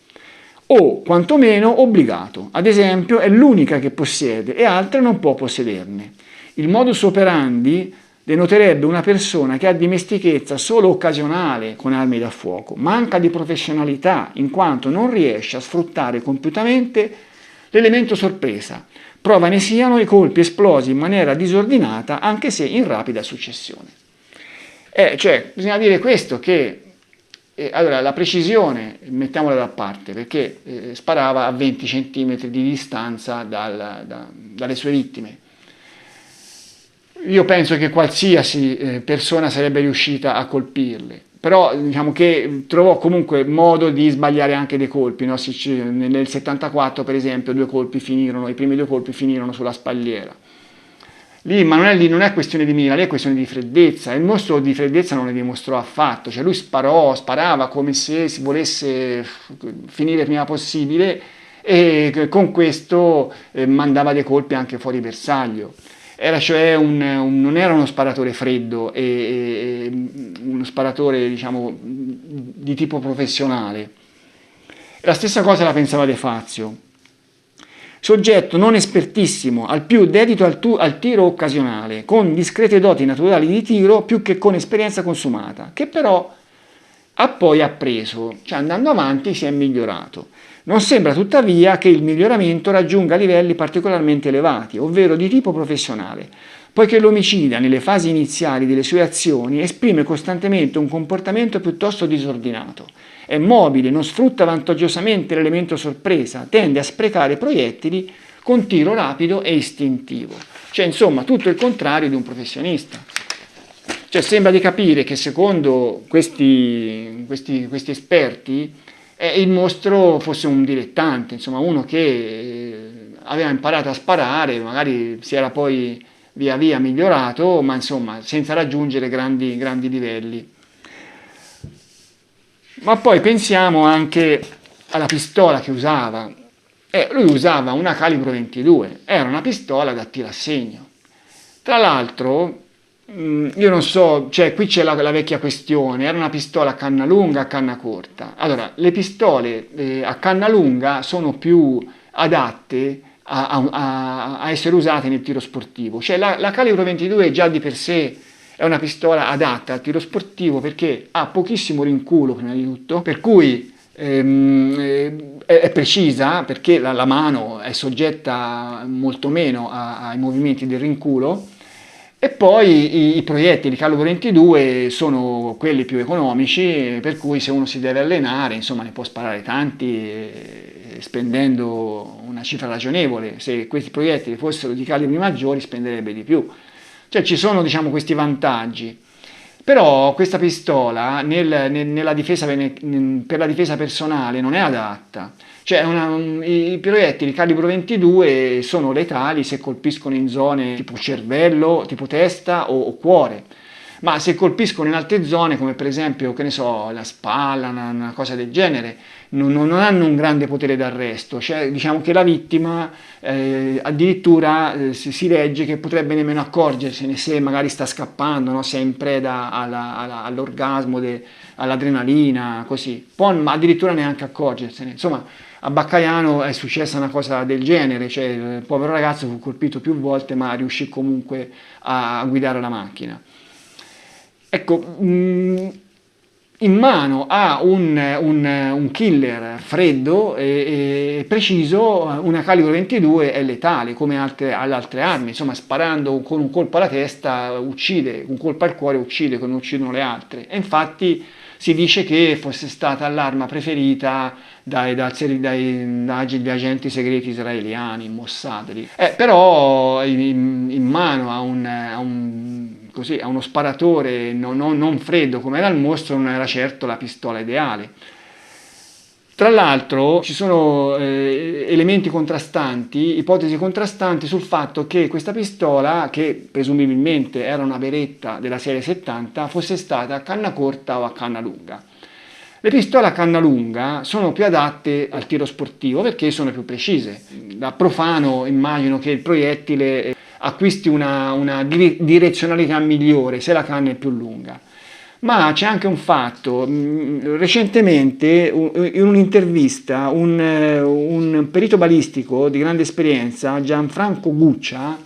o quantomeno obbligato. Ad esempio, è l'unica che possiede e altre non può possederne. Il modus operandi denoterebbe una persona che ha dimestichezza solo occasionale con armi da fuoco, manca di professionalità in quanto non riesce a sfruttare compiutamente l'elemento sorpresa. Prova ne siano i colpi esplosi in maniera disordinata, anche se in rapida successione. Cioè, bisogna dire questo, che allora, la precisione mettiamola da parte, perché sparava a 20 cm di distanza dalle sue vittime. Io penso che qualsiasi persona sarebbe riuscita a colpirle, però diciamo che trovò comunque modo di sbagliare anche dei colpi, no? Nel 74 per esempio i primi due colpi finirono sulla spalliera. Ma non è questione di mira, lì è questione di freddezza, e il mostro di freddezza non ne dimostrò affatto, cioè lui sparava come se si volesse finire prima possibile, e con questo mandava dei colpi anche fuori bersaglio. Era cioè non era uno sparatore freddo, e uno sparatore diciamo di tipo professionale. La stessa cosa la pensava De Fazio. Soggetto non espertissimo, al più dedito al tiro occasionale, con discrete doti naturali di tiro più che con esperienza consumata, che però ha poi appreso, cioè andando avanti si è migliorato. Non sembra tuttavia che il miglioramento raggiunga livelli particolarmente elevati, ovvero di tipo professionale, poiché l'omicida nelle fasi iniziali delle sue azioni esprime costantemente un comportamento piuttosto disordinato. È mobile, non sfrutta vantaggiosamente l'elemento sorpresa, tende a sprecare proiettili con tiro rapido e istintivo. Cioè, insomma, tutto il contrario di un professionista. Cioè, sembra di capire che secondo questi esperti il mostro fosse un dilettante, insomma, uno che aveva imparato a sparare, magari si era poi via via migliorato, ma insomma, senza raggiungere grandi livelli. Ma poi pensiamo anche alla pistola che usava. Lui usava una calibro 22, era una pistola da tiro a segno. Tra l'altro, io non so, cioè qui c'è la vecchia questione, era una pistola a canna lunga, a canna corta. Allora, le pistole a canna lunga sono più adatte a essere usate nel tiro sportivo. Cioè la calibro 22 già di per sé è una pistola adatta al tiro sportivo perché ha pochissimo rinculo prima di tutto, per cui è precisa, perché la mano è soggetta molto meno ai movimenti del rinculo, E poi i proiettili calibro 22 sono quelli più economici, per cui se uno si deve allenare, insomma, ne può sparare tanti spendendo una cifra ragionevole. Se questi proiettili fossero di calibri maggiori, spenderebbe di più. Cioè ci sono, diciamo, questi vantaggi. Però questa pistola nella difesa, per la difesa personale non è adatta. Cioè i proiettili calibro 22 sono letali se colpiscono in zone tipo cervello, tipo testa o cuore. Ma se colpiscono in altre zone, come per esempio, che ne so, la spalla, una cosa del genere, non hanno un grande potere d'arresto. Cioè, diciamo che la vittima addirittura si legge che potrebbe nemmeno accorgersene se magari sta scappando, no? Se è in preda all'orgasmo, all'adrenalina, così. Può addirittura neanche accorgersene. Insomma, a Baccaiano è successa una cosa del genere, cioè il povero ragazzo fu colpito più volte ma riuscì comunque a guidare la macchina. Ecco, in mano a un killer freddo e preciso, una calibro 22 è letale come alle altre armi, insomma sparando con un colpo alla testa uccide, un colpo al cuore uccide come uccidono le altre. E infatti si dice che fosse stata l'arma preferita dagli agenti segreti israeliani, Mossad. Però in mano a uno sparatore non freddo come era il mostro non era certo la pistola ideale. Tra l'altro ci sono elementi contrastanti, ipotesi contrastanti sul fatto che questa pistola, che presumibilmente era una Beretta della serie 70, fosse stata a canna corta o a canna lunga. Le pistole a canna lunga sono più adatte al tiro sportivo perché sono più precise. Da profano immagino che il proiettile acquisti una direzionalità migliore se la canna è più lunga. Ma c'è anche un fatto, recentemente in un'intervista un perito balistico di grande esperienza, Gianfranco Guccia,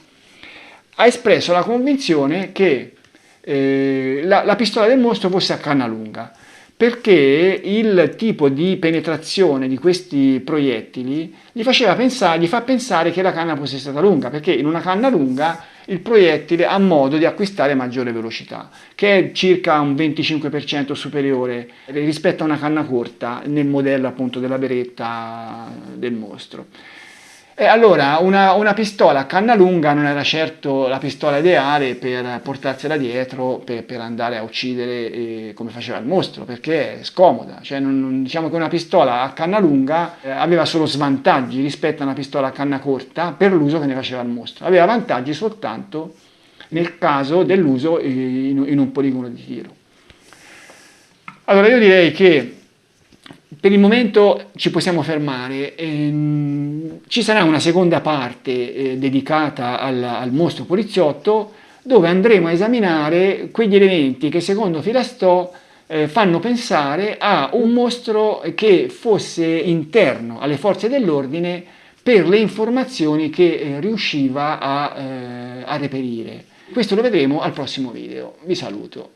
ha espresso la convinzione che la pistola del mostro fosse a canna lunga, perché il tipo di penetrazione di questi proiettili gli fa pensare che la canna fosse stata lunga, perché in una canna lunga il proiettile ha modo di acquistare maggiore velocità, che è circa un 25% superiore rispetto a una canna corta nel modello appunto della Beretta del mostro. E allora una pistola a canna lunga non era certo la pistola ideale per portarsela dietro per andare a uccidere come faceva il mostro, perché è scomoda. Cioè, diciamo che una pistola a canna lunga aveva solo svantaggi rispetto a una pistola a canna corta per l'uso che ne faceva il mostro. Aveva vantaggi soltanto nel caso dell'uso in un poligono di tiro. Allora io direi che per il momento ci possiamo fermare, ci sarà una seconda parte dedicata al mostro poliziotto dove andremo a esaminare quegli elementi che secondo Filastò fanno pensare a un mostro che fosse interno alle forze dell'ordine per le informazioni che riusciva a reperire. Questo lo vedremo al prossimo video. Vi saluto.